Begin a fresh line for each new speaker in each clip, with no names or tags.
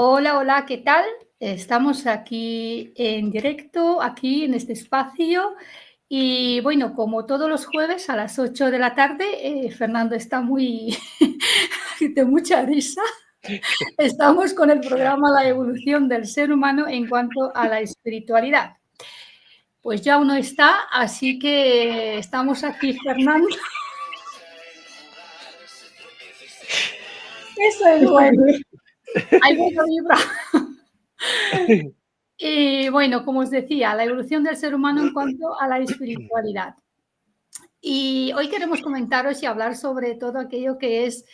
Hola, hola, ¿qué tal? Estamos aquí en directo, aquí en este espacio. Y bueno, como todos los jueves a las 8 de la tarde, Fernando está muy de mucha risa. Estamos con el programa La evolución del ser humano en cuanto a la espiritualidad. Pues ya uno está, así que estamos aquí, Fernando. Eso es
¿Eso
bueno.
qué
Hay buena vibra. Y bueno, como os decía, la evolución del ser humano en cuanto a la espiritualidad. Y hoy queremos comentaros y hablar sobre todo aquello que es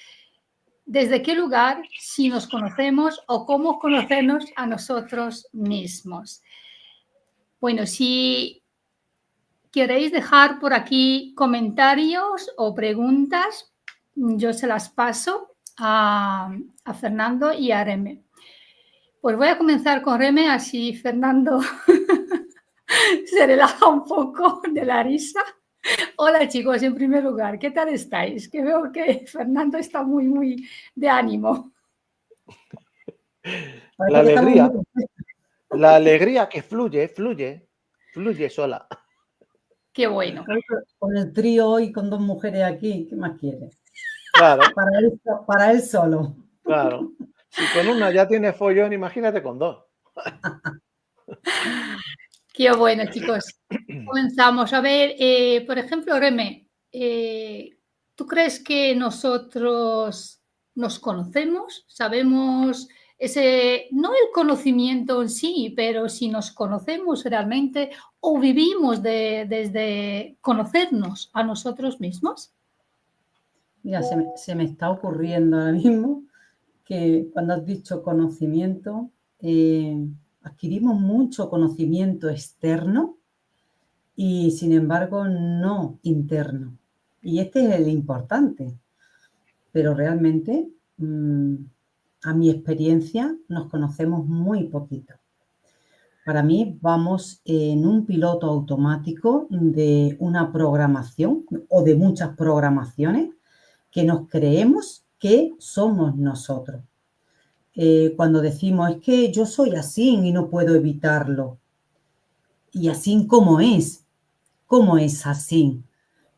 desde qué lugar, si nos conocemos o cómo conocernos a nosotros mismos. Bueno, si queréis dejar por aquí comentarios o preguntas, yo se las paso a Fernando y a Reme. Pues voy a comenzar con Reme, así Fernando se relaja un poco de la risa. Hola chicos, en primer lugar, ¿qué tal estáis? Que veo que Fernando está muy de ánimo.
Parece que estamos muy contentos.
La alegría que fluye sola.
Qué bueno.
Con el trío hoy, con 2 mujeres aquí, ¿qué más quiere?
Claro,
Para él solo.
claro. Si con una ya tiene follón, imagínate con 2.
Qué bueno, chicos. Comenzamos. A ver, por ejemplo, Reme, ¿tú crees que nosotros nos conocemos? ¿Sabemos ese, no el conocimiento en sí, pero si nos conocemos realmente o vivimos desde conocernos a nosotros mismos?
Mira, se me está ocurriendo ahora mismo que cuando has dicho conocimiento, adquirimos mucho conocimiento externo y, sin embargo, no interno. Y este es el importante. Pero realmente, a mi experiencia, nos conocemos muy poquito. Para mí, vamos en un piloto automático de una programación o de muchas programaciones que nos creemos que somos nosotros. Cuando decimos, es que yo soy así y no puedo evitarlo. Y así como es así.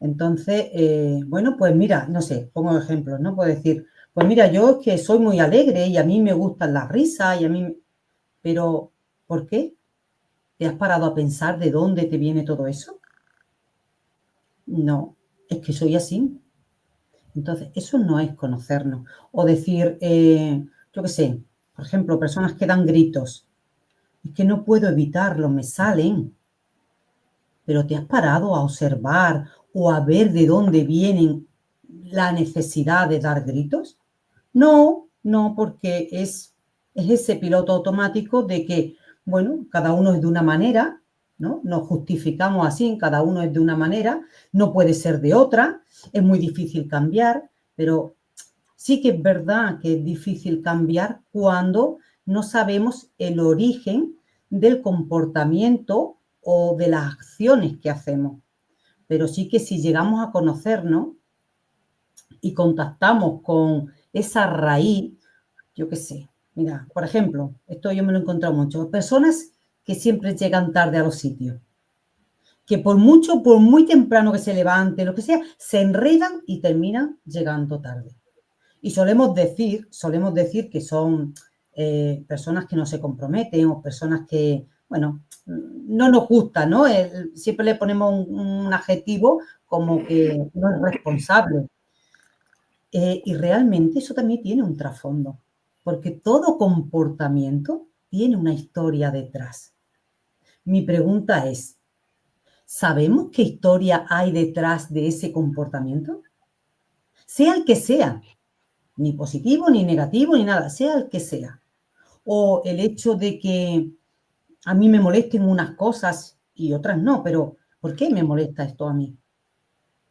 Entonces, bueno, pues mira, no sé, pongo ejemplos, ¿no? Puedo decir, pues mira, yo es que soy muy alegre y a mí me gustan las risas y a mí... Pero, ¿por qué? ¿Te has parado a pensar de dónde te viene todo eso? No, es que soy así. Entonces, eso no es conocernos. O decir, yo qué sé, por ejemplo, personas que dan gritos. Es que no puedo evitarlo, me salen. Pero ¿te has parado a observar o a ver de dónde vienen la necesidad de dar gritos? No, porque es ese piloto automático de que, bueno, cada uno es de una manera, ¿no? Nos justificamos así, cada uno es de una manera, no puede ser de otra, es muy difícil cambiar, pero sí que es verdad que es difícil cambiar cuando no sabemos el origen del comportamiento o de las acciones que hacemos. Pero sí que si llegamos a conocernos y contactamos con esa raíz, yo qué sé, mira, por ejemplo, esto yo me lo he encontrado mucho, personas que siempre llegan tarde a los sitios, que por mucho, por muy temprano que se levante, lo que sea, se enredan y terminan llegando tarde. Y solemos decir que son personas que no se comprometen o personas que, bueno, no nos gusta, ¿no? Siempre le ponemos un adjetivo como que no es responsable. Y realmente eso también tiene un trasfondo, porque todo comportamiento tiene una historia detrás. Mi pregunta es, ¿sabemos qué historia hay detrás de ese comportamiento? Sea el que sea, ni positivo, ni negativo, ni nada, sea el que sea. O el hecho de que a mí me molesten unas cosas y otras no, pero ¿por qué me molesta esto a mí?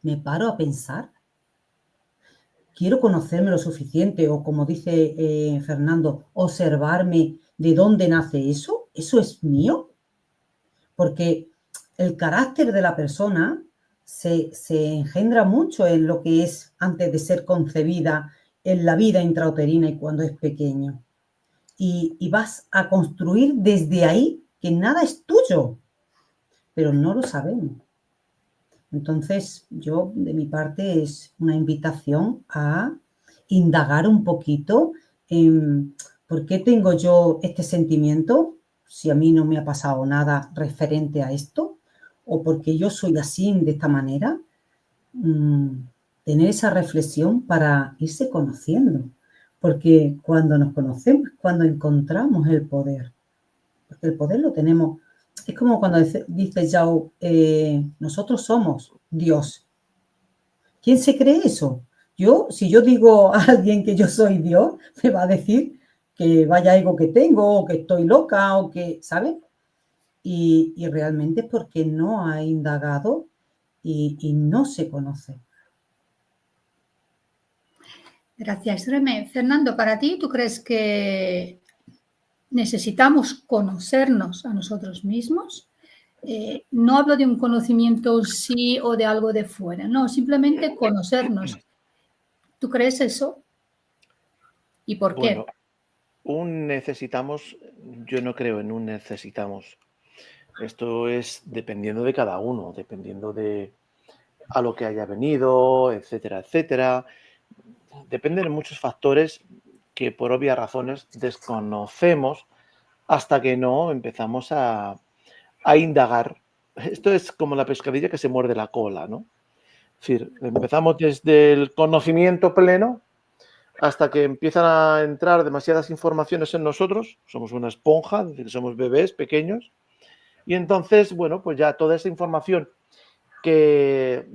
¿Me paro a pensar? ¿Quiero conocerme lo suficiente? O como dice Fernando, observarme de dónde nace eso. ¿Eso es mío? Porque el carácter de la persona se engendra mucho en lo que es antes de ser concebida en la vida intrauterina y cuando es pequeño. y vas a construir desde ahí, que nada es tuyo, pero no lo sabemos. Entonces, yo, de mi parte, es una invitación a indagar un poquito en por qué tengo yo este sentimiento, si a mí no me ha pasado nada referente a esto, o porque yo soy así, de esta manera. Tener esa reflexión para irse conociendo, porque cuando nos conocemos, cuando encontramos el poder, porque el poder lo tenemos. Es como cuando dice Yao, nosotros somos Dios. ¿Quién se cree eso? Yo, si yo digo a alguien que yo soy Dios, me va a decir que vaya ego que tengo, o que estoy loca, o que, ¿sabes? Y realmente es porque no ha indagado y no se conoce.
Gracias, Reme. Fernando, para ti, ¿tú crees que necesitamos conocernos a nosotros mismos? No hablo de un conocimiento sí o de algo de fuera, no, simplemente conocernos. ¿Tú crees eso? ¿Y por qué?
Bueno, un necesitamos, yo no creo en un necesitamos. Esto es dependiendo de cada uno, dependiendo de a lo que haya venido, etcétera, etcétera. Dependen de muchos factores que por obvias razones desconocemos hasta que no empezamos a indagar. Esto es como la pescadilla que se muerde la cola, ¿no? Es decir, empezamos desde el conocimiento pleno hasta que empiezan a entrar demasiadas informaciones en nosotros. Somos una esponja, es decir, somos bebés pequeños. Y entonces, bueno, pues ya toda esa información que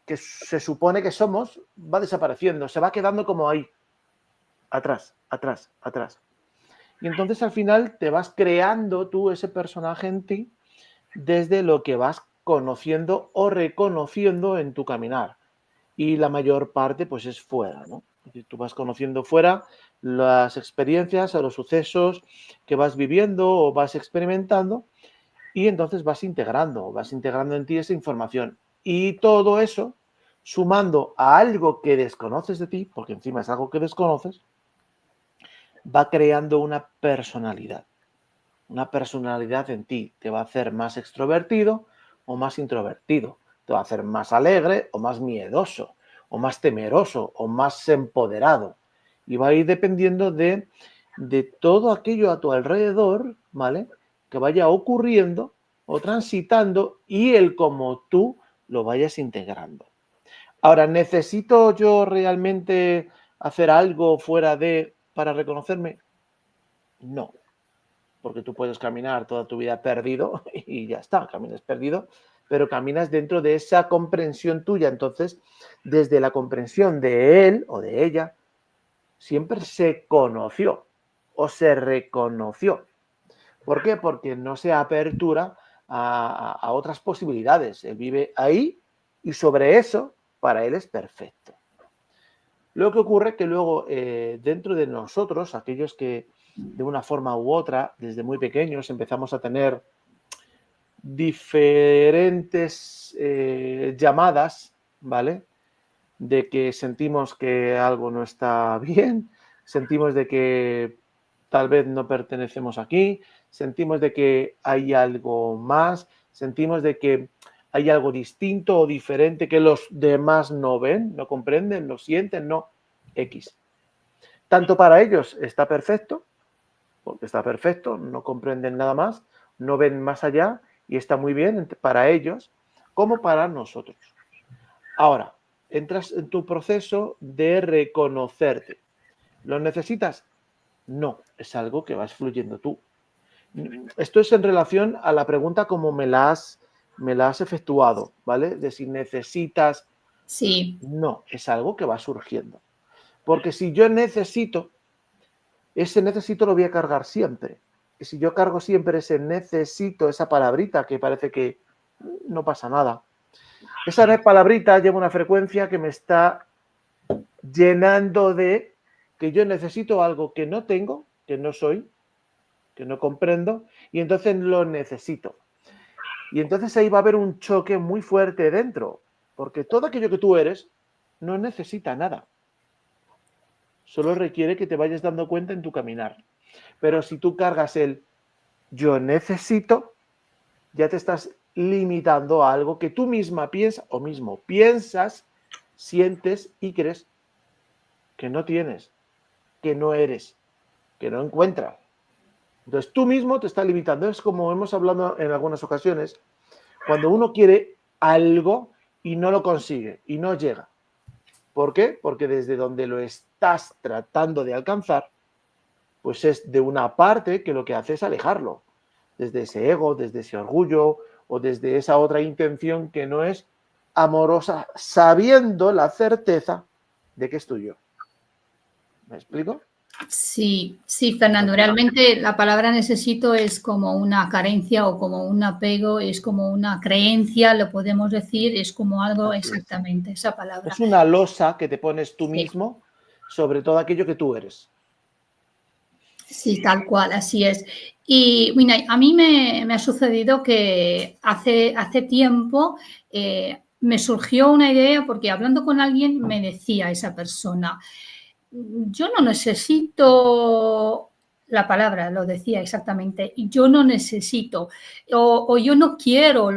se supone que somos va desapareciendo, se va quedando como ahí, atrás, atrás, atrás. Y entonces al final te vas creando tú ese personaje en ti desde lo que vas conociendo o reconociendo en tu caminar. Y la mayor parte pues es fuera, ¿no? Es decir, tú vas conociendo fuera las experiencias o los sucesos que vas viviendo o vas experimentando y entonces vas integrando en ti esa información. Y todo eso, sumando a algo que desconoces de ti, porque encima es algo que desconoces, va creando una personalidad. Una personalidad en ti te va a hacer más extrovertido o más introvertido. Te va a hacer más alegre o más miedoso, o más temeroso o más empoderado. Y va a ir dependiendo de todo aquello a tu alrededor, ¿vale? Que vaya ocurriendo o transitando y el como tú lo vayas integrando. Ahora, ¿necesito yo realmente hacer algo fuera de para reconocerme? No, porque tú puedes caminar toda tu vida perdido y ya está, caminas perdido, pero caminas dentro de esa comprensión tuya. Entonces, desde la comprensión de él o de ella, siempre se conoció o se reconoció. ¿Por qué? Porque no se apertura a otras posibilidades. Él vive ahí y sobre eso, para él es perfecto. Lo que ocurre es que luego dentro de nosotros, aquellos que de una forma u otra, desde muy pequeños, empezamos a tener diferentes llamadas, ¿vale? De que sentimos que algo no está bien, sentimos de que tal vez no pertenecemos aquí, sentimos de que hay algo más, sentimos de que hay algo distinto o diferente que los demás no ven, no comprenden, no sienten, no X. Tanto para ellos está perfecto, porque está perfecto, no comprenden nada más, no ven más allá y está muy bien para ellos como para nosotros. Ahora, entras en tu proceso de reconocerte. ¿Lo necesitas? No, es algo que vas fluyendo tú. Esto es en relación a la pregunta como me la has efectuado, ¿vale? De si necesitas.
Sí.
No, es algo que va surgiendo. Porque si yo necesito, ese necesito lo voy a cargar siempre. Y si yo cargo siempre ese necesito, esa palabrita que parece que no pasa nada, esa palabrita lleva una frecuencia que me está llenando de que yo necesito algo que no tengo, que no soy, que no comprendo, y entonces lo necesito. Y entonces ahí va a haber un choque muy fuerte dentro, porque todo aquello que tú eres no necesita nada. Solo requiere que te vayas dando cuenta en tu caminar. Pero si tú cargas el yo necesito, ya te estás limitando a algo que tú misma piensas o mismo piensas, sientes y crees que no tienes, que no eres, que no encuentras. Entonces tú mismo te estás limitando. Es como hemos hablado en algunas ocasiones, cuando uno quiere algo y no lo consigue y no llega. ¿Por qué? Porque desde donde lo estás tratando de alcanzar, pues es de una parte que lo que hace es alejarlo. Desde ese ego, desde ese orgullo o desde esa otra intención que no es amorosa, sabiendo la certeza de que es tuyo. ¿Me explico?
Sí, sí, Fernando. Realmente la palabra necesito es como una carencia o como un apego, es como una creencia, lo podemos decir, es como algo
Así es.
exactamente, esa palabra.
Es una losa que te pones tú
Sí.
mismo sobre todo aquello que tú eres.
Sí, tal cual, así es. Y mira, a mí me ha sucedido que hace tiempo me surgió una idea porque hablando con alguien me decía esa persona, yo no necesito, la palabra lo decía exactamente, yo no necesito o yo no quiero,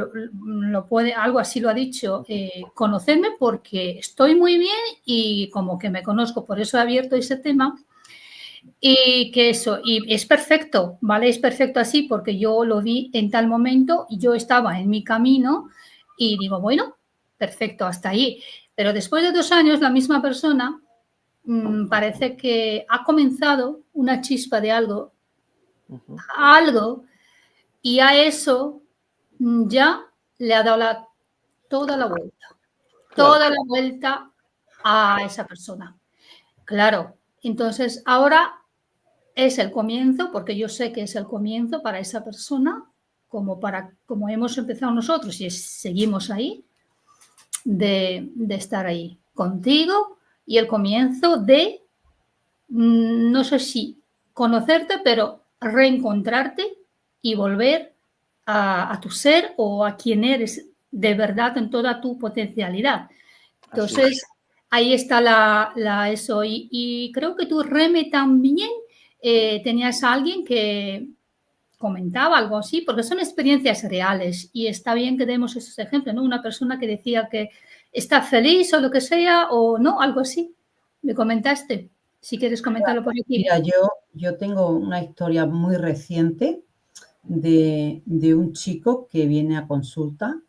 algo así lo ha dicho, conocerme porque estoy muy bien y como que me conozco, por eso he abierto ese tema. Y que eso, y es perfecto, ¿vale? Es perfecto así porque yo lo vi en tal momento, yo estaba en mi camino y digo, bueno, perfecto, hasta ahí. Pero después de 2 años, la misma persona parece que ha comenzado una chispa de algo, y a eso ya le ha dado toda la vuelta,
Claro.
toda la vuelta a esa persona. Claro, entonces ahora es el comienzo, porque yo sé que es el comienzo para esa persona, como hemos empezado nosotros y seguimos ahí, de estar ahí contigo y el comienzo de, no sé si conocerte, pero reencontrarte y volver a tu ser o a quien eres de verdad en toda tu potencialidad. Entonces, ahí está eso. Y creo que tú, Reme, también tenías a alguien que comentaba algo así, porque son experiencias reales y está bien que demos esos ejemplos, ¿no? Una persona que decía que está feliz o lo que sea, o no, algo así. Me comentaste, si quieres comentarlo por aquí.
Mira, yo tengo una historia muy reciente de un chico que viene a consulta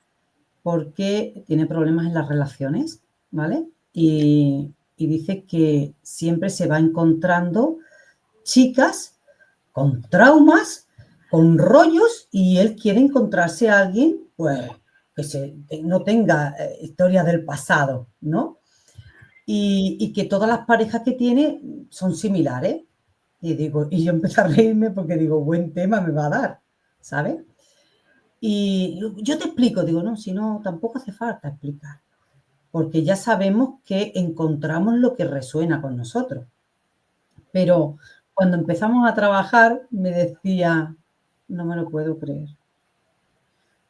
porque tiene problemas en las relaciones, ¿vale? Y dice que siempre se va encontrando chicas con traumas, con rollos, y él quiere encontrarse a alguien, pues, que no tenga historias del pasado, ¿no? Y que todas las parejas que tiene son similares. Y yo empecé a reírme porque digo, buen tema me va a dar, ¿sabes? Y yo te explico, digo, no, si no, tampoco hace falta explicar, porque ya sabemos que encontramos lo que resuena con nosotros. Pero cuando empezamos a trabajar, me decía, no me lo puedo creer.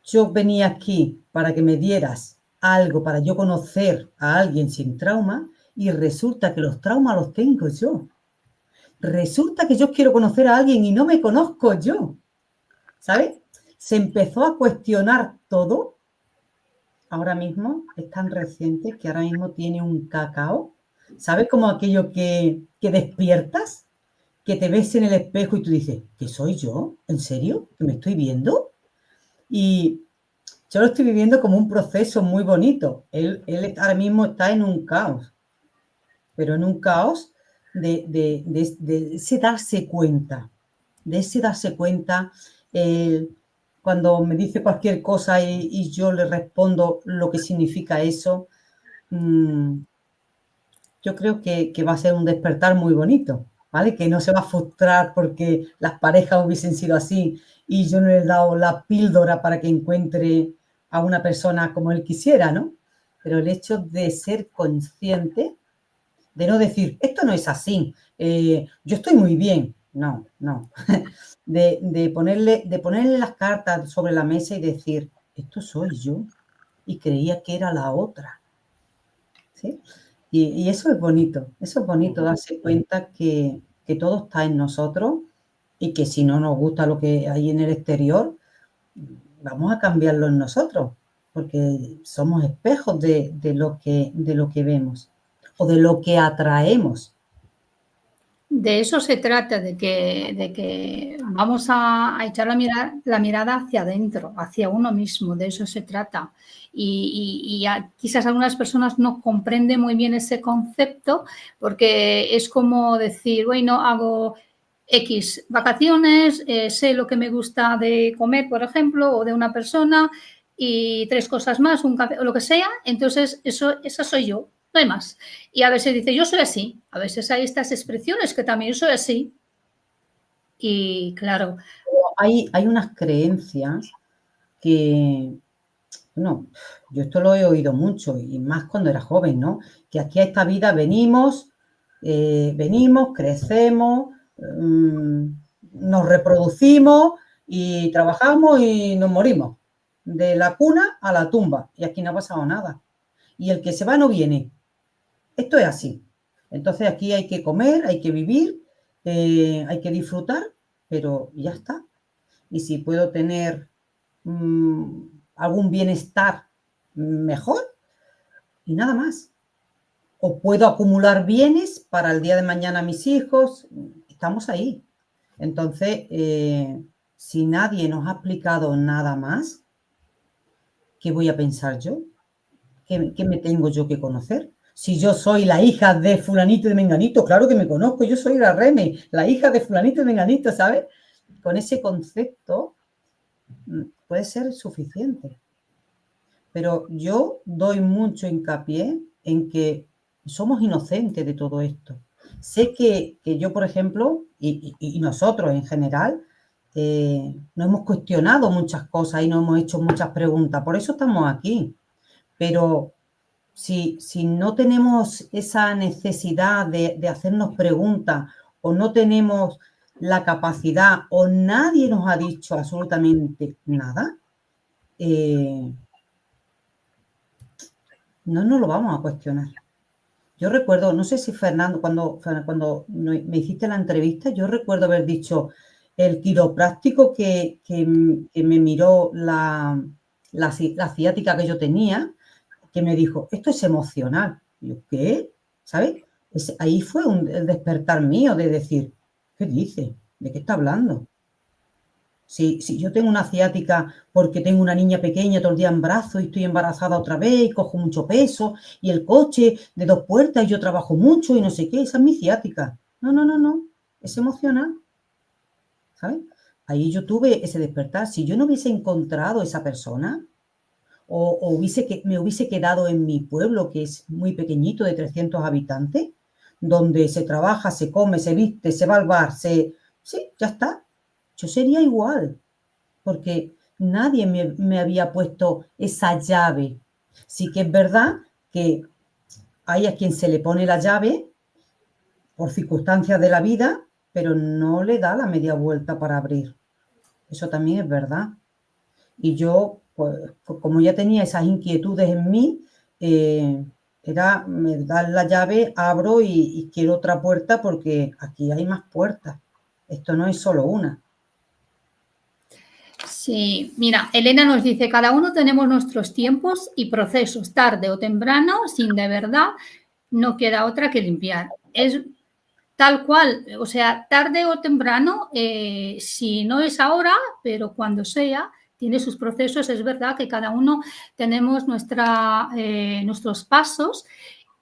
Yo venía aquí para que me dieras algo, para yo conocer a alguien sin trauma, y resulta que los traumas los tengo yo. Resulta que yo quiero conocer a alguien y no me conozco yo, ¿sabes? Se empezó a cuestionar todo. Ahora mismo es tan reciente que ahora mismo tiene un cacao. ¿Sabes? Como aquello que despiertas, que te ves en el espejo y tú dices, ¿qué soy yo? ¿En serio? ¿Que me estoy viendo? Y yo lo estoy viviendo como un proceso muy bonito. Él ahora mismo está en un caos, pero en un caos de ese darse cuenta, cuando me dice cualquier cosa y yo le respondo lo que significa eso, yo creo que va a ser un despertar muy bonito, ¿vale? Que no se va a frustrar porque las parejas hubiesen sido así y yo no le he dado la píldora para que encuentre a una persona como él quisiera, ¿no? Pero el hecho de ser consciente, de no decir, esto no es así, yo estoy muy bien, no. De ponerle las cartas sobre la mesa y decir, esto soy yo y creía que era la otra, ¿sí? Y eso es bonito, darse cuenta que todo está en nosotros y que si no nos gusta lo que hay en el exterior, vamos a cambiarlo en nosotros, porque somos espejos de lo que vemos o de lo que atraemos.
De eso se trata, de que vamos a echar la mirada hacia adentro, hacia uno mismo, de eso se trata. Quizás algunas personas no comprenden muy bien ese concepto, porque es como decir, bueno, hago X vacaciones, sé lo que me gusta de comer, por ejemplo, o de una persona, y 3 cosas más, un café o lo que sea, entonces esa soy yo, no hay más. Y a veces dice, yo soy así. A veces hay estas expresiones que también soy así. Y claro,
Hay unas creencias que, no, yo esto lo he oído mucho y más cuando era joven, ¿no? Que aquí a esta vida venimos, crecemos, nos reproducimos y trabajamos y nos morimos. De la cuna a la tumba. Y aquí no ha pasado nada. Y el que se va no viene. Esto es así. Entonces aquí hay que comer, hay que vivir, hay que disfrutar, pero ya está. Y si puedo tener algún bienestar mejor y nada más. O puedo acumular bienes para el día de mañana mis hijos. Estamos ahí. Entonces, si nadie nos ha explicado nada más, ¿qué voy a pensar yo? ¿Qué me tengo yo que conocer? Si yo soy la hija de fulanito y de menganito, claro que me conozco, yo soy la Reme, la hija de fulanito y de menganito, ¿sabes? Con ese concepto puede ser suficiente. Pero yo doy mucho hincapié en que somos inocentes de todo esto. Sé que yo, por ejemplo, y nosotros en general, no hemos cuestionado muchas cosas y no hemos hecho muchas preguntas. Por eso estamos aquí. Pero si no tenemos esa necesidad de hacernos preguntas o no tenemos la capacidad o nadie nos ha dicho absolutamente nada, no nos lo vamos a cuestionar. Yo recuerdo, no sé si Fernando, cuando me hiciste la entrevista, yo recuerdo haber dicho el quiropráctico que me miró la ciática que yo tenía, que me dijo, esto es emocional. Y yo, ¿qué? ¿Sabes? Ahí fue el despertar mío de decir, ¿qué dice? ¿De qué está hablando? Si yo tengo una ciática porque tengo una niña pequeña todo el día en brazos y estoy embarazada otra vez y cojo mucho peso y el coche de 2 puertas y yo trabajo mucho y no sé qué, esa es mi ciática. No, es emocional, ¿sabes? Ahí yo tuve ese despertar. Si yo no hubiese encontrado esa persona o me hubiese quedado en mi pueblo, que es muy pequeñito, de 300 habitantes, donde se trabaja, se come, se viste, se va al bar, sí, ya está. Yo sería igual, porque nadie me había puesto esa llave. Sí que es verdad que hay a quien se le pone la llave por circunstancias de la vida, pero no le da la media vuelta para abrir. Eso también es verdad. Y yo, pues como ya tenía esas inquietudes en mí, me dan la llave, abro y quiero otra puerta porque aquí hay más puertas. Esto no es solo una.
sí, mira, Elena nos dice, cada uno tenemos nuestros tiempos y procesos, tarde o temprano, sin de verdad, no queda otra que limpiar. Es tal cual, o sea, tarde o temprano, si no es ahora, pero cuando sea, tiene sus procesos. Es verdad que cada uno tenemos nuestros pasos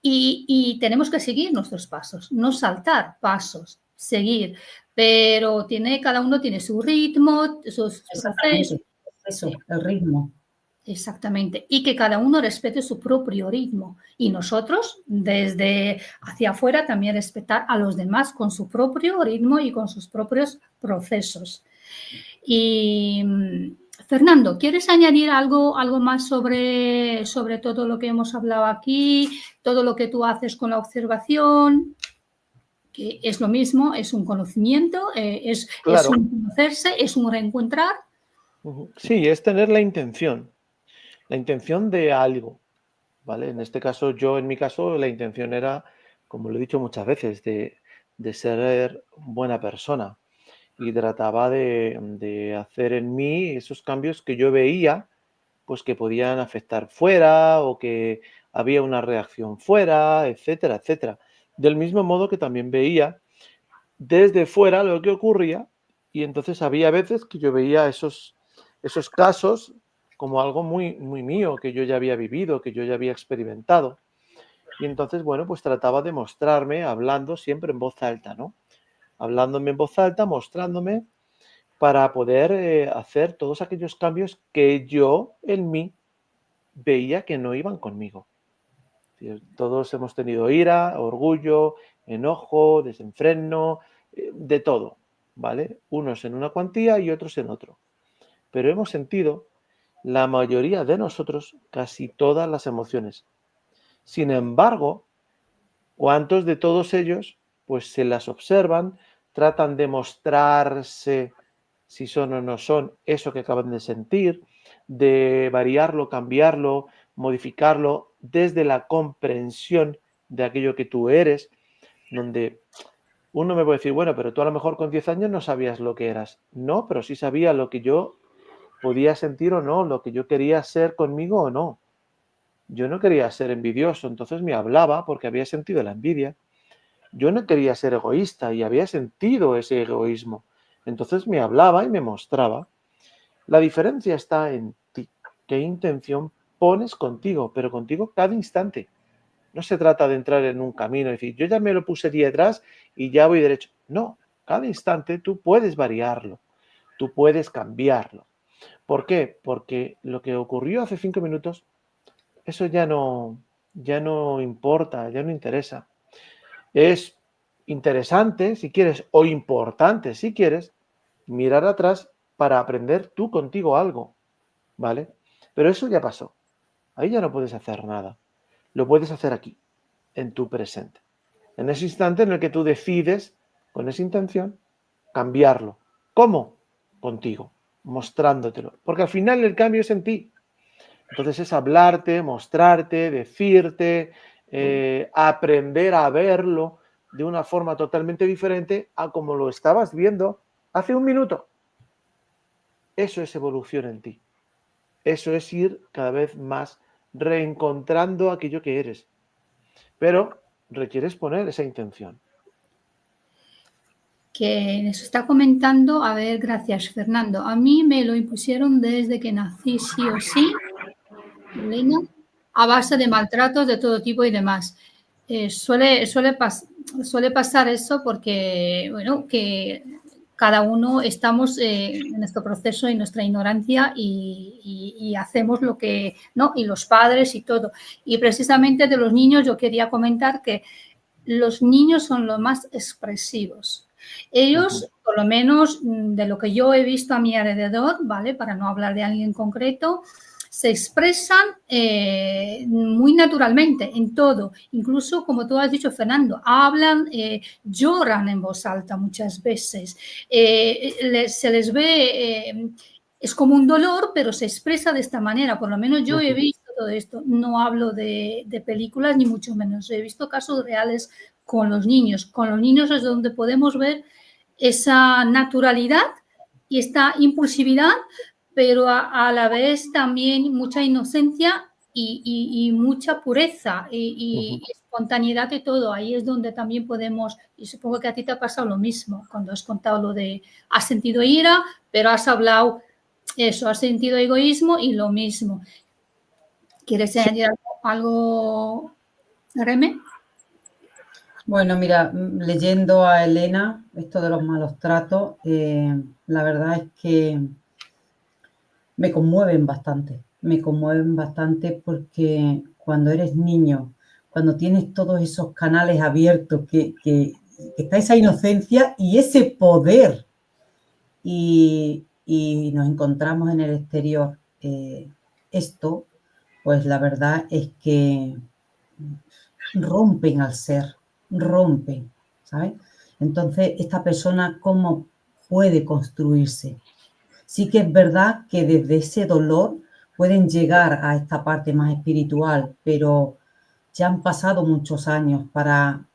y tenemos que seguir nuestros pasos, no saltar pasos, seguir. Pero cada uno tiene su ritmo, sus procesos.
Eso, el ritmo.
Exactamente. Y que cada uno respete su propio ritmo. Y nosotros, desde hacia afuera, también respetar a los demás con su propio ritmo y con sus propios procesos. Y Fernando, ¿quieres añadir algo más sobre todo lo que hemos hablado aquí, todo lo que tú haces con la observación? Que es lo mismo, es un conocimiento,
Claro.
es un conocerse, es un reencontrar.
Sí, es tener la intención de algo, ¿vale? En este caso, en mi caso, la intención era, como lo he dicho muchas veces, de ser buena persona. y trataba de hacer en mí esos cambios que yo veía, pues que podían afectar fuera o que había una reacción fuera, etcétera, etcétera. Del mismo modo que también veía desde fuera lo que ocurría y entonces había veces que yo veía esos casos como algo muy, muy mío, que yo ya había vivido, que yo ya había experimentado. Y entonces, bueno, pues trataba de mostrarme hablando siempre en voz alta, ¿no? Hablándome en voz alta, mostrándome para poder hacer todos aquellos cambios que yo en mí veía que no iban conmigo. Todos hemos tenido ira, orgullo, enojo, desenfreno, de todo, ¿vale? Unos en una cuantía y otros en otro. Pero hemos sentido, la mayoría de nosotros, casi todas las emociones. Sin embargo, ¿cuántos de todos ellos pues se las observan, tratan de mostrarse si son o no son eso que acaban de sentir, de variarlo, cambiarlo, modificarlo desde la comprensión de aquello que tú eres, donde uno me puede decir, bueno, pero tú a lo mejor con 10 años no sabías lo que eras. No, pero sí sabía lo que yo podía sentir o no, lo que yo quería ser conmigo o no. Yo no quería ser envidioso, entonces me hablaba porque había sentido la envidia. Yo no quería ser egoísta y había sentido ese egoísmo. Entonces me hablaba y me mostraba. La diferencia está en ti, qué intención pones contigo, pero contigo cada instante. No se trata de entrar en un camino y decir, yo ya me lo puse detrás y ya voy derecho. No, cada instante tú puedes variarlo, tú puedes cambiarlo. ¿Por qué? Porque lo que ocurrió hace 5 minutos, eso ya no importa, ya no interesa. Es interesante, si quieres, o importante, si quieres, mirar atrás para aprender tú contigo algo, ¿vale? Pero eso ya pasó. Ahí ya no puedes hacer nada. Lo puedes hacer aquí, en tu presente. En ese instante en el que tú decides, con esa intención, cambiarlo. ¿Cómo? Contigo, mostrándotelo. Porque al final el cambio es en ti. Entonces es hablarte, mostrarte, decirte, aprender a verlo de una forma totalmente diferente a como lo estabas viendo hace un minuto. Eso es evolución en ti. Eso es ir cada vez más reencontrando aquello que eres. Pero requieres poner esa intención.
Que nos está comentando, a ver, gracias Fernando. A mí me lo impusieron desde que nací, sí o sí, Elena, a base de maltratos de todo tipo y demás. Suele pasar eso porque, bueno, que cada uno estamos en nuestro proceso y nuestra ignorancia y hacemos lo que, ¿no? Y los padres y todo. Y precisamente de los niños yo quería comentar que los niños son los más expresivos. Ellos, por lo menos de lo que yo he visto a mi alrededor, ¿vale? Para no hablar de alguien concreto, se expresan muy naturalmente en todo. Incluso, como tú has dicho, Fernando, hablan, lloran en voz alta muchas veces. Se les ve, es como un dolor, pero se expresa de esta manera. Por lo menos yo he visto todo esto. No hablo de películas, ni mucho menos. He visto casos reales con los niños. Con los niños es donde podemos ver esa naturalidad y esta impulsividad, pero a la vez también mucha inocencia y mucha pureza y espontaneidad de todo. Ahí es donde también podemos, y supongo que a ti te ha pasado lo mismo, cuando has contado lo de, has sentido ira, pero has hablado eso, has sentido egoísmo y lo mismo. ¿Quieres añadir algo, Reme?
Bueno, mira, leyendo a Elena, esto de los malos tratos, la verdad es que me conmueven bastante porque cuando eres niño, cuando tienes todos esos canales abiertos, que está esa inocencia y ese poder y nos encontramos en el exterior esto, pues la verdad es que rompen al ser, rompen, ¿sabes? Entonces, esta persona, ¿cómo puede construirse? Sí que es verdad que desde ese dolor pueden llegar a esta parte más espiritual, pero ya han pasado muchos años para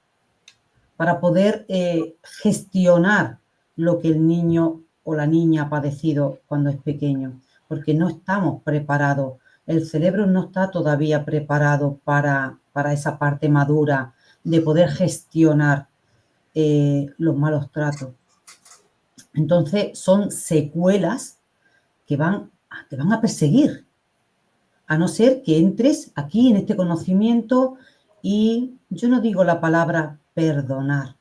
poder gestionar lo que el niño o la niña ha padecido cuando es pequeño, porque no estamos preparados. El cerebro no está todavía preparado para esa parte madura de poder gestionar los malos tratos. Entonces, son secuelas que te van a perseguir, a no ser que entres aquí en este conocimiento y yo no digo la palabra perdonar,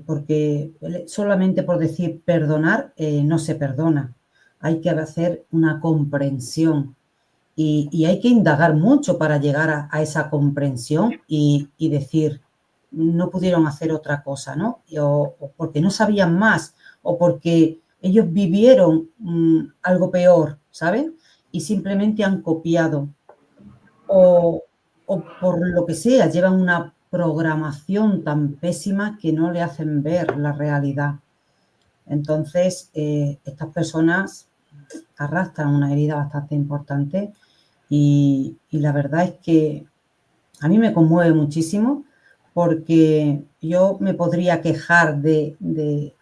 porque solamente por decir perdonar no se perdona. Hay que hacer una comprensión y hay que indagar mucho para llegar a esa comprensión y decir, no pudieron hacer otra cosa, ¿no? O porque no sabían más, o porque ellos vivieron algo peor, ¿saben? Y simplemente han copiado. O por lo que sea, llevan una programación tan pésima que no le hacen ver la realidad. Entonces, estas personas arrastran una herida bastante importante y la verdad es que a mí me conmueve muchísimo porque yo me podría quejar del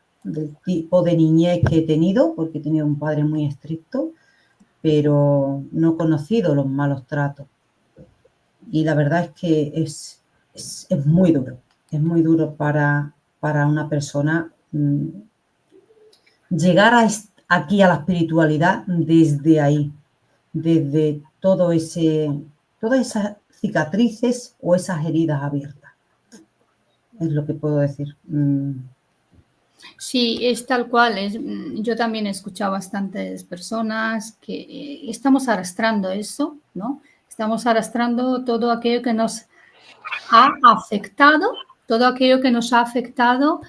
tipo de niñez que he tenido, porque he tenido un padre muy estricto, pero no he conocido los malos tratos. Y la verdad es que es muy duro para una persona llegar aquí a la espiritualidad desde ahí, desde todas esas cicatrices o esas heridas abiertas. Es lo que puedo decir.
Sí, es tal cual. Yo también he escuchado bastantes personas que estamos arrastrando eso, ¿no? Estamos arrastrando todo aquello que nos ha afectado, todo aquello que nos ha afectado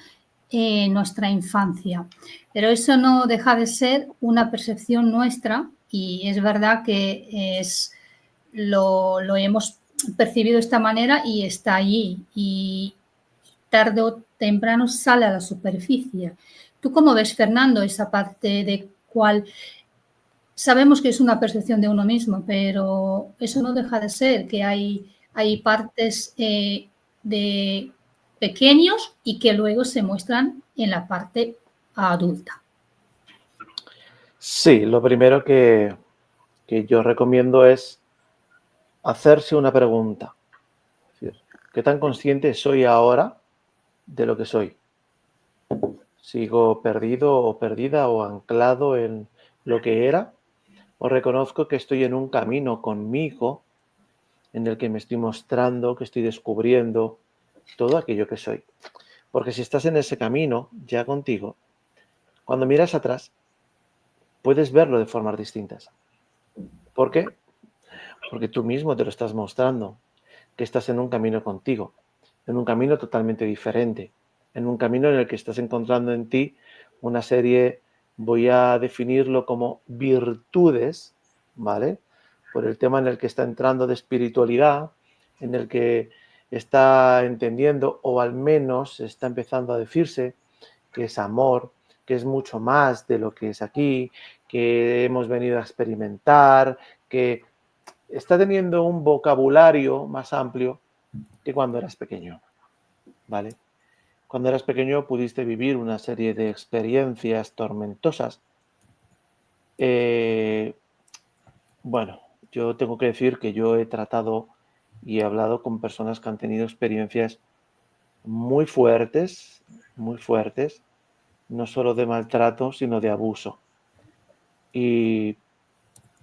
en nuestra infancia. Pero eso no deja de ser una percepción nuestra y es verdad que lo hemos percibido de esta manera y está allí y tarde o temprano sale a la superficie. ¿Tú cómo ves, Fernando, esa parte de cuál? Sabemos que es una percepción de uno mismo, pero eso no deja de ser que hay partes de pequeños y que luego se muestran en la parte adulta.
Sí, lo primero que yo recomiendo es hacerse una pregunta. Es decir, ¿qué tan consciente soy ahora de lo que soy? ¿Sigo perdido o perdida o anclado en lo que era? ¿O reconozco que estoy en un camino conmigo en el que me estoy mostrando, que estoy descubriendo todo aquello que soy? Porque si estás en ese camino ya contigo, cuando miras atrás, puedes verlo de formas distintas. ¿Por qué? Porque tú mismo te lo estás mostrando, que estás en un camino contigo, en un camino totalmente diferente, en un camino en el que estás encontrando en ti una serie, voy a definirlo como virtudes, ¿vale? Por el tema en el que está entrando de espiritualidad, en el que está entendiendo, o al menos está empezando a decirse, que es amor, que es mucho más de lo que es aquí, que hemos venido a experimentar, que está teniendo un vocabulario más amplio que cuando eras pequeño, ¿vale? Cuando eras pequeño pudiste vivir una serie de experiencias tormentosas. Bueno, yo tengo que decir que yo he tratado y he hablado con personas que han tenido experiencias muy fuertes, no solo de maltrato, sino de abuso. Y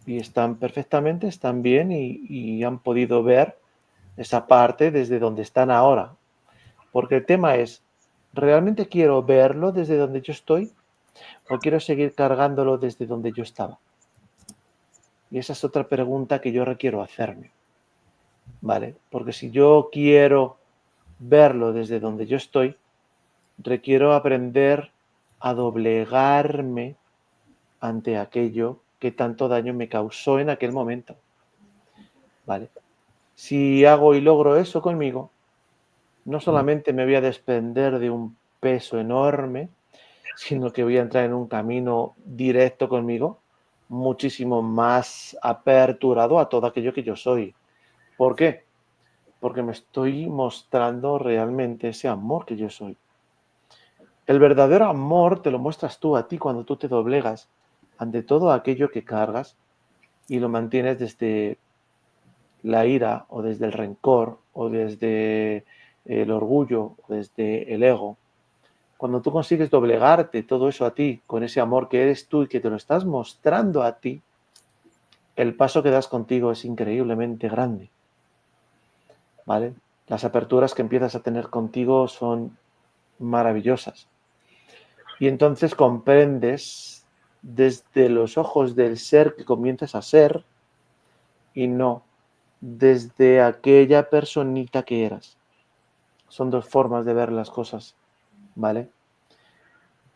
están perfectamente, están bien y han podido ver esa parte desde donde están ahora. Porque el tema es, ¿realmente quiero verlo desde donde yo estoy o quiero seguir cargándolo desde donde yo estaba? Y esa es otra pregunta que yo requiero hacerme, ¿vale? Porque si yo quiero verlo desde donde yo estoy, requiero aprender a doblegarme ante aquello que tanto daño me causó en aquel momento, ¿vale? Si hago y logro eso conmigo, no solamente me voy a desprender de un peso enorme, sino que voy a entrar en un camino directo conmigo, muchísimo más aperturado a todo aquello que yo soy. ¿Por qué? Porque me estoy mostrando realmente ese amor que yo soy. El verdadero amor te lo muestras tú a ti cuando tú te doblegas ante todo aquello que cargas y lo mantienes desde la ira o desde el rencor o desde el orgullo o desde el ego. Cuando tú consigues doblegarte todo eso a ti con ese amor que eres tú y que te lo estás mostrando a ti, el paso que das contigo es increíblemente grande, ¿vale? Las aperturas que empiezas a tener contigo son maravillosas. Y entonces comprendes desde los ojos del ser que comienzas a ser y no desde aquella personita que eras. Son dos formas de ver las cosas, ¿vale?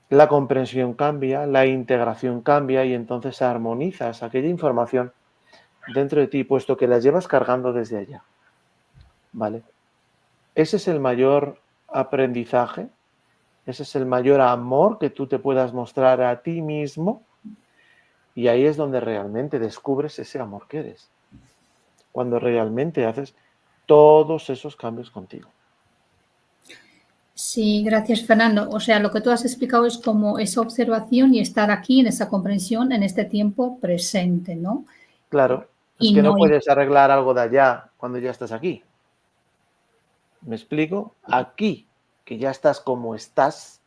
La comprensión cambia, la integración cambia y entonces armonizas aquella información dentro de ti, puesto que la llevas cargando desde allá, ¿vale? Ese es el mayor aprendizaje, ese es el mayor amor que tú te puedas mostrar a ti mismo y ahí es donde realmente descubres ese amor que eres, cuando realmente haces todos esos cambios contigo.
Sí, gracias, Fernando. O sea, lo que tú has explicado es como esa observación y estar aquí en esa comprensión en este tiempo presente, ¿no?
Claro, es
Y
que no
no
puedes arreglar algo de allá cuando ya estás aquí. ¿Me explico? Aquí, que ya estás como estás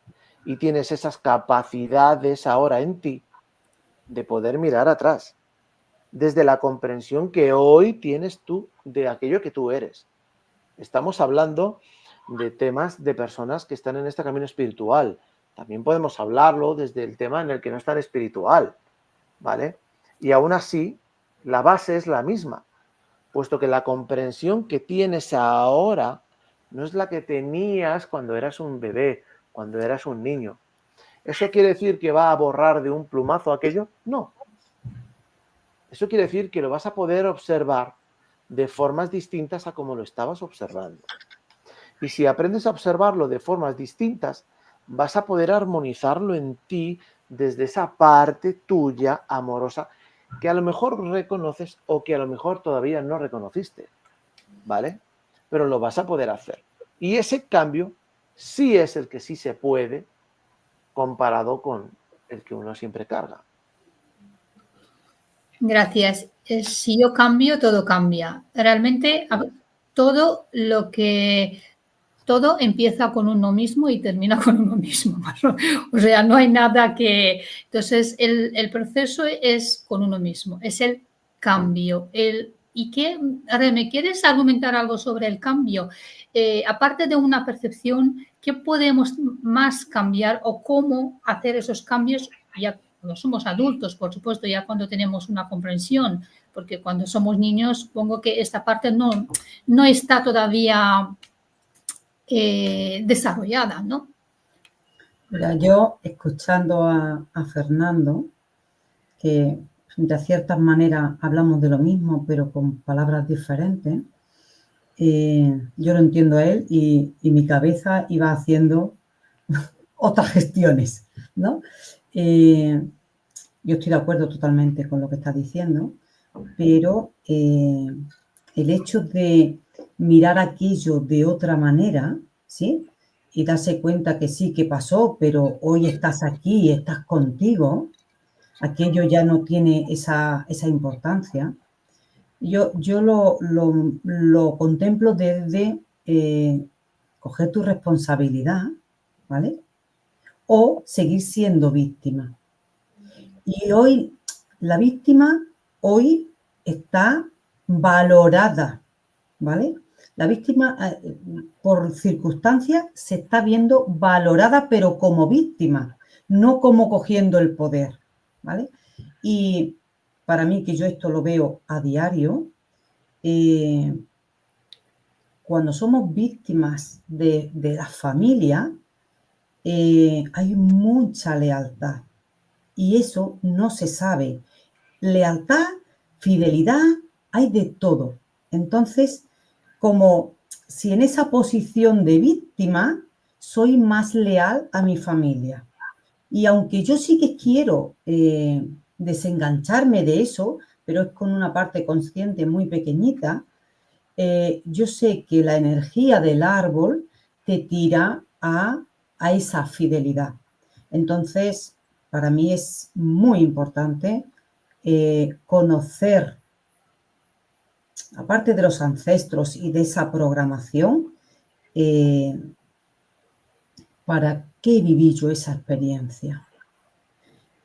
y tienes esas capacidades ahora en ti de poder mirar atrás, desde la comprensión que hoy tienes tú de aquello que tú eres. Estamos hablando de temas de personas que están en este camino espiritual. También podemos hablarlo desde el tema en el que no es tan espiritual, ¿vale? Y aún así, la base es la misma, puesto que la comprensión que tienes ahora no es la que tenías cuando eras un bebé, cuando eras un niño. ¿Eso quiere decir que va a borrar de un plumazo aquello? No. Eso quiere decir que lo vas a poder observar de formas distintas a como lo estabas observando. Y si aprendes a observarlo de formas distintas, vas a poder armonizarlo en ti desde esa parte tuya amorosa que a lo mejor reconoces o que a lo mejor todavía no reconociste, ¿vale? Pero lo vas a poder hacer. Y ese cambio sí es el que sí se puede comparado con el que uno siempre carga.
Gracias. Si yo cambio, todo cambia. Realmente todo todo empieza con uno mismo y termina con uno mismo. O sea, no hay nada que... Entonces, el proceso es con uno mismo, es el cambio. ¿Y qué? Ahora, ¿me quieres argumentar algo sobre el cambio? Aparte de una percepción, ¿qué podemos más cambiar o cómo hacer esos cambios ya cuando somos adultos, por supuesto, ya cuando tenemos una comprensión? Porque cuando somos niños, supongo que esta parte no está todavía desarrollada, ¿no?
Mira, yo escuchando a Fernando, que de ciertas maneras hablamos de lo mismo, pero con palabras diferentes, yo lo entiendo a él y mi cabeza iba haciendo otras gestiones, ¿no? Yo estoy de acuerdo totalmente con lo que está diciendo, pero el hecho de mirar aquello de otra manera, ¿sí? Y darse cuenta que sí, que pasó, pero hoy estás aquí, estás contigo, aquello ya no tiene esa importancia. Yo lo contemplo desde coger tu responsabilidad, ¿vale? O seguir siendo víctima. Y hoy, la víctima hoy está valorada, ¿vale? La víctima, por circunstancias, se está viendo valorada, pero como víctima, no como cogiendo el poder, ¿vale? Y para mí, que yo esto lo veo a diario, cuando somos víctimas de la familia, hay mucha lealtad y eso no se sabe. Lealtad, fidelidad, hay de todo. Entonces, como si en esa posición de víctima soy más leal a mi familia. Y aunque yo sí que quiero desengancharme de eso, pero es con una parte consciente muy pequeñita, yo sé que la energía del árbol te tira a a esa fidelidad. Entonces, para mí es muy importante conocer, aparte de los ancestros y de esa programación, ¿para qué viví yo esa experiencia?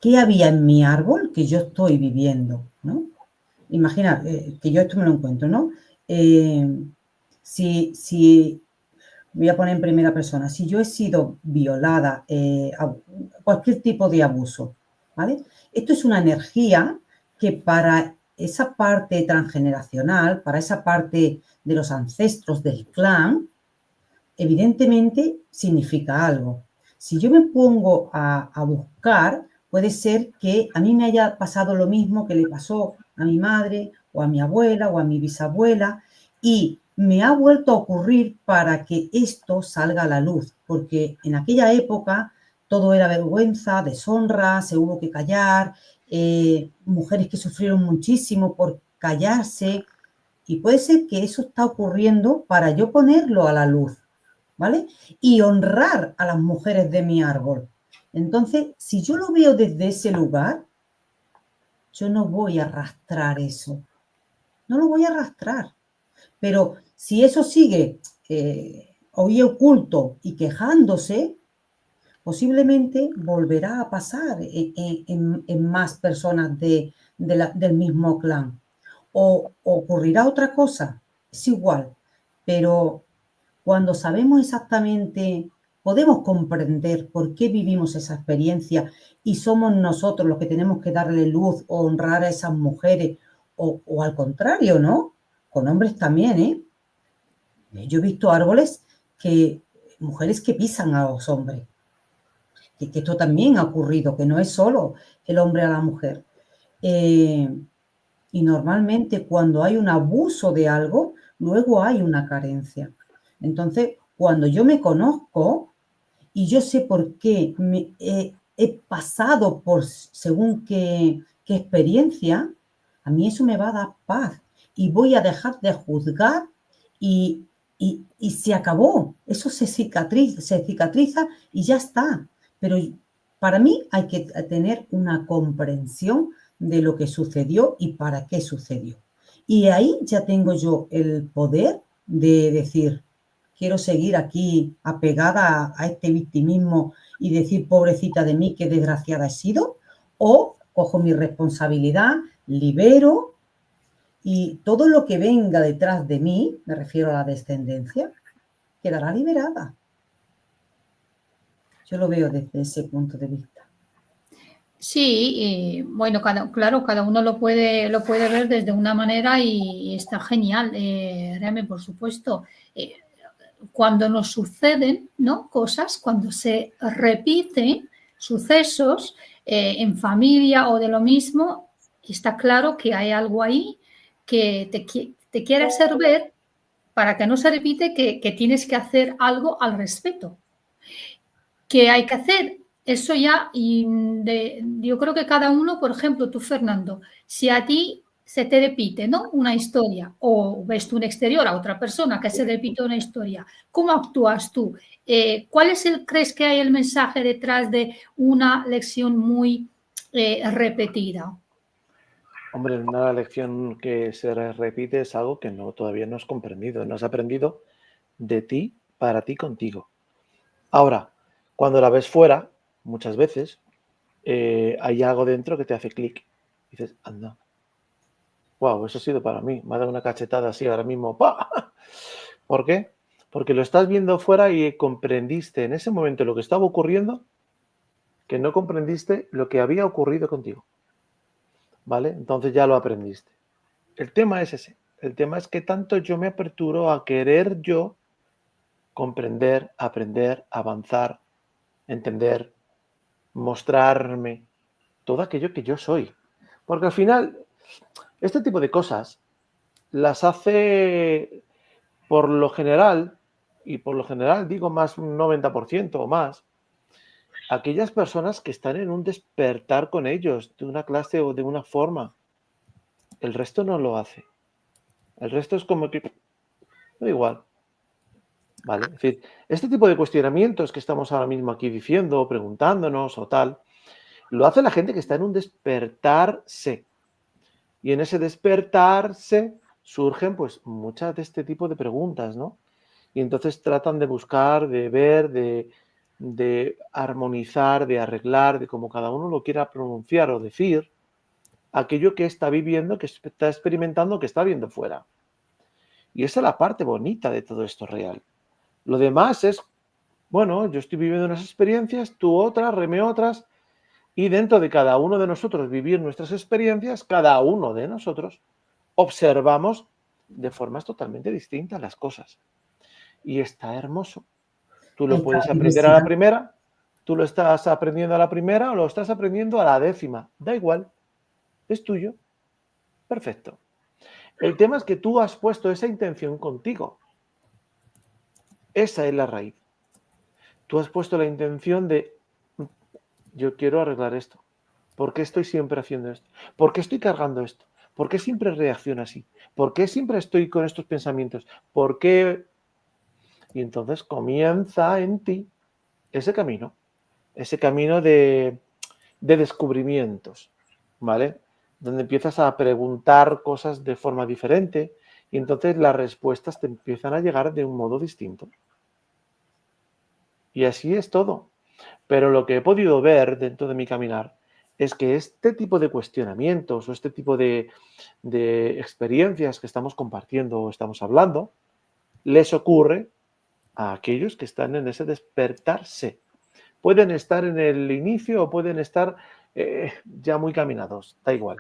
¿Qué había en mi árbol que yo estoy viviendo? ¿No? Imagina que yo esto me lo encuentro, ¿no? Si voy a poner en primera persona, si yo he sido violada, cualquier tipo de abuso, ¿vale? Esto es una energía que para esa parte transgeneracional, para esa parte de los ancestros del clan, evidentemente significa algo. Si yo me pongo a buscar, puede ser que a mí me haya pasado lo mismo que le pasó a mi madre o a mi abuela o a mi bisabuela y me ha vuelto a ocurrir para que esto salga a la luz, porque en aquella época todo era vergüenza, deshonra, se hubo que callar, mujeres que sufrieron muchísimo por callarse, y puede ser que eso está ocurriendo para yo ponerlo a la luz, ¿vale? Y honrar a las mujeres de mi árbol. Entonces, si yo lo veo desde ese lugar, yo no voy a arrastrar eso. No lo voy a arrastrar. Pero si eso sigue hoy oculto y quejándose, posiblemente volverá a pasar en más personas del mismo clan. O ocurrirá otra cosa, es igual, pero cuando sabemos exactamente, podemos comprender por qué vivimos esa experiencia y somos nosotros los que tenemos que darle luz o honrar a esas mujeres, o al contrario, ¿no? Con hombres también, ¿eh? Yo he visto árboles mujeres que pisan a los hombres, que esto también ha ocurrido, que no es solo el hombre a la mujer. Y normalmente cuando hay un abuso de algo, luego hay una carencia. Entonces, cuando yo me conozco y yo sé por qué he pasado por según qué experiencia, a mí eso me va a dar paz y voy a dejar de juzgar y, y se acabó. Eso se cicatriza y ya está. Pero para mí hay que tener una comprensión de lo que sucedió y para qué sucedió. Y ahí ya tengo yo el poder de decir, quiero seguir aquí apegada a este victimismo y decir, pobrecita de mí, qué desgraciada he sido, o cojo mi responsabilidad, libero y todo lo que venga detrás de mí, me refiero a la descendencia, quedará liberada. Yo lo veo desde ese punto de vista.
Sí, bueno, claro, cada uno lo puede ver desde una manera y está genial, realmente, por supuesto. Cuando nos suceden, ¿no?, cosas, cuando se repiten sucesos en familia o de lo mismo, está claro que hay algo ahí que te quiere hacer ver, para que no se repite, que tienes que hacer algo al respecto. ¿Qué hay que hacer? Eso ya, yo creo que cada uno, por ejemplo, tú, Fernando, si a ti se te repite, ¿no?, una historia, o ves tú un exterior a otra persona que se repite una historia, ¿cómo actúas tú? ¿Cuál crees que hay el mensaje detrás de una lección muy repetida?
Hombre, una lección que se repite es algo que todavía no has comprendido, no has aprendido de ti, para ti, contigo. Ahora, cuando la ves fuera, muchas veces, hay algo dentro que te hace clic. Dices, anda, wow, eso ha sido para mí. Me ha dado una cachetada así ahora mismo. ¡Pah! ¿Por qué? Porque lo estás viendo fuera y comprendiste en ese momento lo que estaba ocurriendo, que no comprendiste lo que había ocurrido contigo. ¿Vale? Entonces ya lo aprendiste. El tema es ese. El tema es que tanto yo me aperturo a querer yo comprender, aprender, avanzar, entender, mostrarme, todo aquello que yo soy. Porque al final, este tipo de cosas las hace por lo general, y por lo general digo más un 90% o más, aquellas personas que están en un despertar con ellos, de una clase o de una forma. El resto no lo hace. El resto es como que da igual. ¿vale? Es decir, este tipo de cuestionamientos que estamos ahora mismo aquí diciendo, preguntándonos o tal, lo hace la gente que está en un despertarse. Y en ese despertarse surgen pues muchas de este tipo de preguntas, ¿no? Y entonces tratan de buscar, de ver, de armonizar, de arreglar, de como cada uno lo quiera pronunciar o decir, aquello que está viviendo, que está experimentando, que está viendo fuera. Y esa es la parte bonita de todo esto real. Lo demás es, bueno, yo estoy viviendo unas experiencias, tú otras, Reme otras, y dentro de cada uno de nosotros vivir nuestras experiencias, cada uno de nosotros observamos de formas totalmente distintas las cosas. Y está hermoso. Tú lo
Hay cada
puedes aprender a la
diversidad.
primera, tú lo estás aprendiendo a la primera o lo estás aprendiendo a la 10ª. Da igual, es tuyo. Perfecto. El tema es que tú has puesto esa intención contigo. Esa es la raíz. Tú has puesto la intención de, yo quiero arreglar esto. ¿Por qué estoy siempre haciendo esto? ¿Por qué estoy cargando esto? ¿Por qué siempre reacciono así? ¿Por qué siempre estoy con estos pensamientos? ¿Por qué? Y entonces comienza en ti ese camino de descubrimientos, ¿vale? Donde empiezas a preguntar cosas de forma diferente y entonces las respuestas te empiezan a llegar de un modo distinto. Y así es todo. Pero lo que he podido ver dentro de mi caminar es que este tipo de cuestionamientos o este tipo de experiencias que estamos compartiendo o estamos hablando, les ocurre a aquellos que están en ese despertarse. Pueden estar en el inicio o pueden estar ya muy caminados, da igual.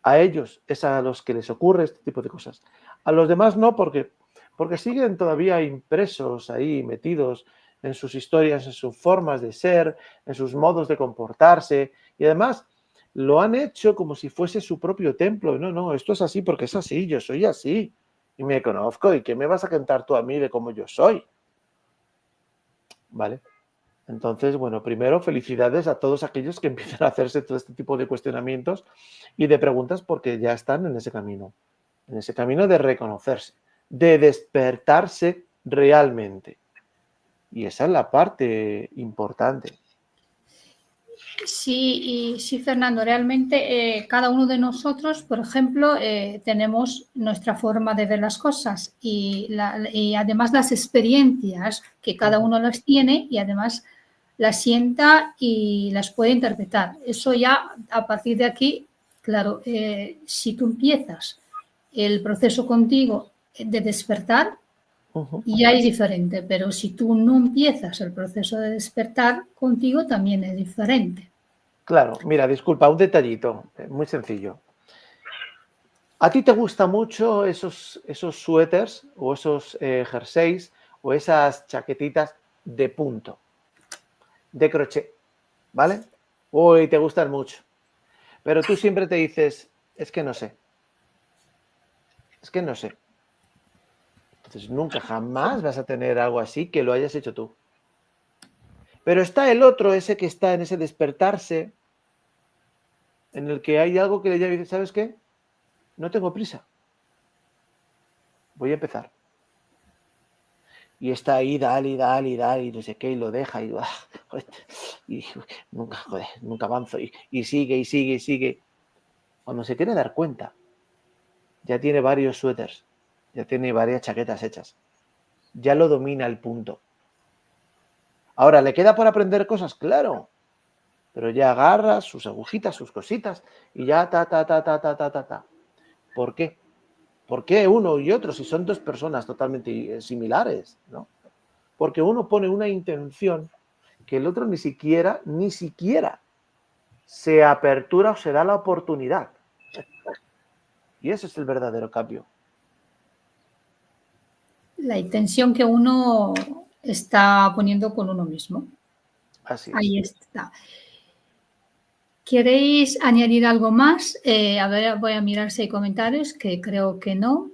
A ellos es a los que les ocurre este tipo de cosas. A los demás no, porque siguen todavía impresos ahí, metidos en sus historias, en sus formas de ser, en sus modos de comportarse, y además lo han hecho como si fuese su propio templo. No, no, esto es así porque es así, yo soy así, y me conozco, ¿y qué me vas a contar tú a mí de cómo yo soy? ¿Vale? Entonces, bueno, primero felicidades a todos aquellos que empiezan a hacerse todo este tipo de cuestionamientos y de preguntas porque ya están en ese camino de reconocerse, de despertarse realmente. Y esa es la parte importante.
Sí, y sí, Fernando, realmente cada uno de nosotros, por ejemplo, tenemos nuestra forma de ver las cosas y además las experiencias que cada uno las tiene y además las sienta y las puede interpretar. Eso ya, a partir de aquí, claro, si tú empiezas el proceso contigo de despertar, ya es diferente, pero si tú no empiezas el proceso de despertar, contigo también es diferente.
Claro, mira, disculpa, un detallito, muy sencillo. ¿A ti te gustan mucho esos suéteres o esos jerseys o esas chaquetitas de punto, de crochet, ¿vale? Uy, te gustan mucho. Pero tú siempre te dices, es que no sé. Es que no sé. Entonces nunca jamás vas a tener algo así que lo hayas hecho tú. Pero está el otro, ese que está en ese despertarse, en el que hay algo que le llama y dice, ¿sabes qué? No tengo prisa. Voy a empezar. Y está ahí, dale, y no sé qué, y lo deja, y, joder, y nunca avanzo, y sigue. Cuando se quiere dar cuenta, ya tiene varios suéteres, ya tiene varias chaquetas hechas, ya lo domina el punto. Ahora, ¿le queda por aprender cosas? Claro, pero ya agarra sus agujitas, sus cositas, y ya ta. ¿Por qué? ¿Por qué uno y otro si son dos personas totalmente similares, ¿no? Porque uno pone una intención que el otro ni siquiera se apertura o se da la oportunidad. Y ese es el verdadero cambio.
La intención que uno está poniendo con uno mismo.
Así es.
Ahí está. ¿Queréis añadir algo más? A ver, voy a mirar si hay comentarios, que creo que no.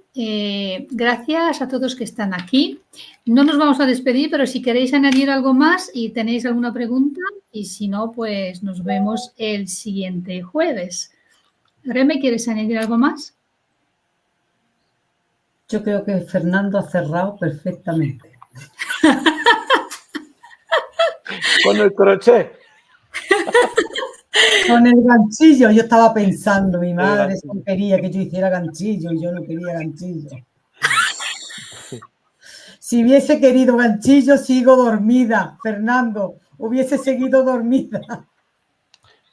Gracias a todos que están aquí. No nos vamos a despedir, pero si queréis añadir algo más y tenéis alguna pregunta, y si no, pues nos vemos el siguiente jueves. Reme, ¿quieres añadir algo más?
Yo creo que Fernando ha cerrado perfectamente.
Con el crochet.
Con el ganchillo, yo estaba pensando, mi madre
ganchillo.
no quería que yo hiciera ganchillo y yo no quería ganchillo. Si hubiese querido ganchillo, sigo dormida, Fernando, hubiese seguido dormida.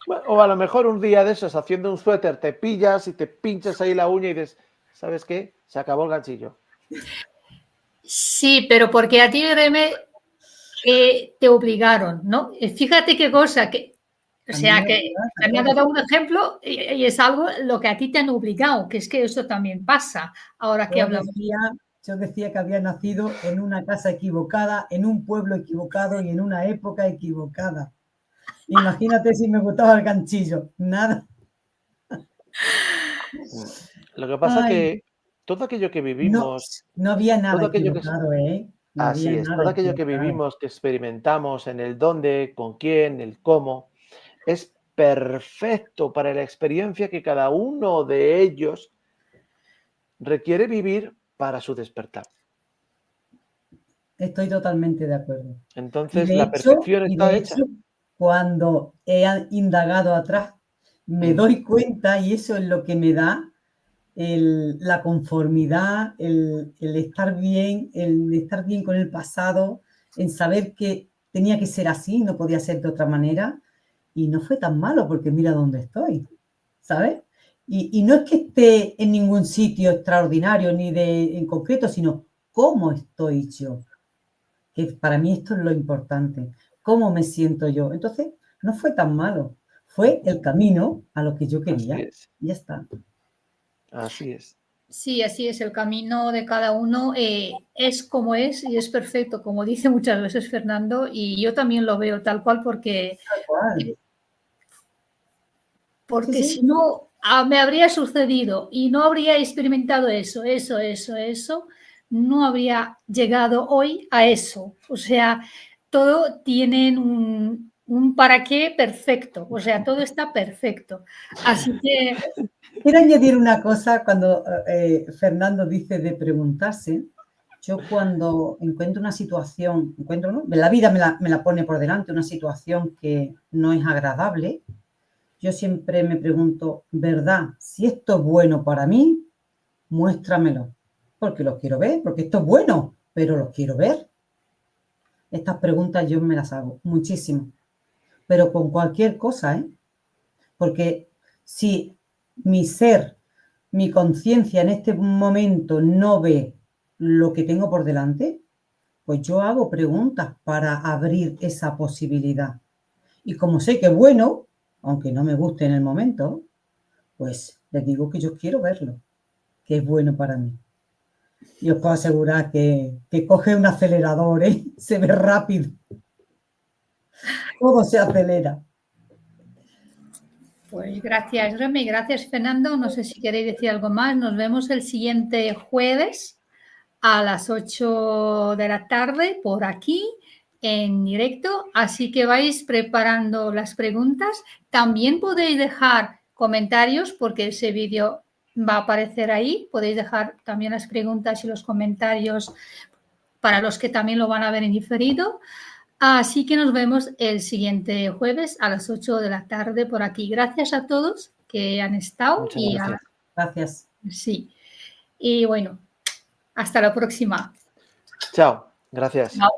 Bueno, o a lo mejor un día de esos, haciendo un suéter, te pillas y te pinchas ahí la uña y dices, ¿sabes qué? Se acabó el ganchillo.
Sí, pero porque a ti, Reme, te obligaron, ¿no? Fíjate qué cosa, o sea, que me ha dado un ejemplo y es algo lo que a ti te han obligado, que es que eso también pasa, ahora que hablamos.
Yo decía que había nacido en una casa equivocada, en un pueblo equivocado y en una época equivocada. Imagínate si me gustaba el ganchillo, nada.
Lo que pasa es que todo aquello que vivimos...
No había nada
todo aquello
equivocado, ¿eh? No
así
había
es,
nada
todo aquello que
equivocado.
vivimos, que experimentamos en el dónde, con quién, el cómo, es perfecto para la experiencia que cada uno de ellos requiere vivir para su despertar.
Estoy totalmente de acuerdo.
Entonces, la perfección está hecha.
Cuando he indagado atrás, me doy cuenta, y eso es lo que me da la conformidad, el estar bien con el pasado, en saber que tenía que ser así, no podía ser de otra manera, y no fue tan malo porque mira dónde estoy, ¿sabes? Y no es que esté en ningún sitio extraordinario ni en concreto, sino cómo estoy yo, que para mí esto es lo importante, cómo me siento yo. Entonces, no fue tan malo, fue el camino a lo que yo quería.
Así es.
Ya está.
Así es.
Sí, así es, el camino de cada uno es como es y es perfecto, como dice muchas veces Fernando, y yo también lo veo tal cual porque,
Sí.
si no me habría sucedido y no habría experimentado eso, no habría llegado hoy a eso. O sea, todo tiene un para qué perfecto, o sea, todo está perfecto. Así que...
Quiero añadir una cosa cuando Fernando dice de preguntarse. Yo cuando encuentro una situación, ¿no? La vida me la pone por delante, una situación que no es agradable, yo siempre me pregunto, ¿verdad? Si esto es bueno para mí, muéstramelo, porque lo quiero ver, porque esto es bueno, pero lo quiero ver. Estas preguntas yo me las hago muchísimo, pero con cualquier cosa, ¿eh? Porque si mi ser, mi conciencia en este momento no ve lo que tengo por delante, pues yo hago preguntas para abrir esa posibilidad. Y como sé que es bueno, aunque no me guste en el momento, pues les digo que yo quiero verlo, que es bueno para mí. Y os puedo asegurar que coge un acelerador, ¿eh? Se ve rápido. Todo se acelera.
Pues gracias, Remy, gracias, Fernando. No sé si queréis decir algo más. Nos vemos el siguiente jueves a las 8 de la tarde por aquí en directo. Así que vais preparando las preguntas. También podéis dejar comentarios porque ese vídeo va a aparecer ahí. Podéis dejar también las preguntas y los comentarios para los que también lo van a ver en diferido. Así que nos vemos el siguiente jueves a las 8 de la tarde por aquí. Gracias a todos que han estado.
Muchas gracias.
Gracias.
Sí. Y bueno, hasta la próxima.
Chao. Gracias.
Chao.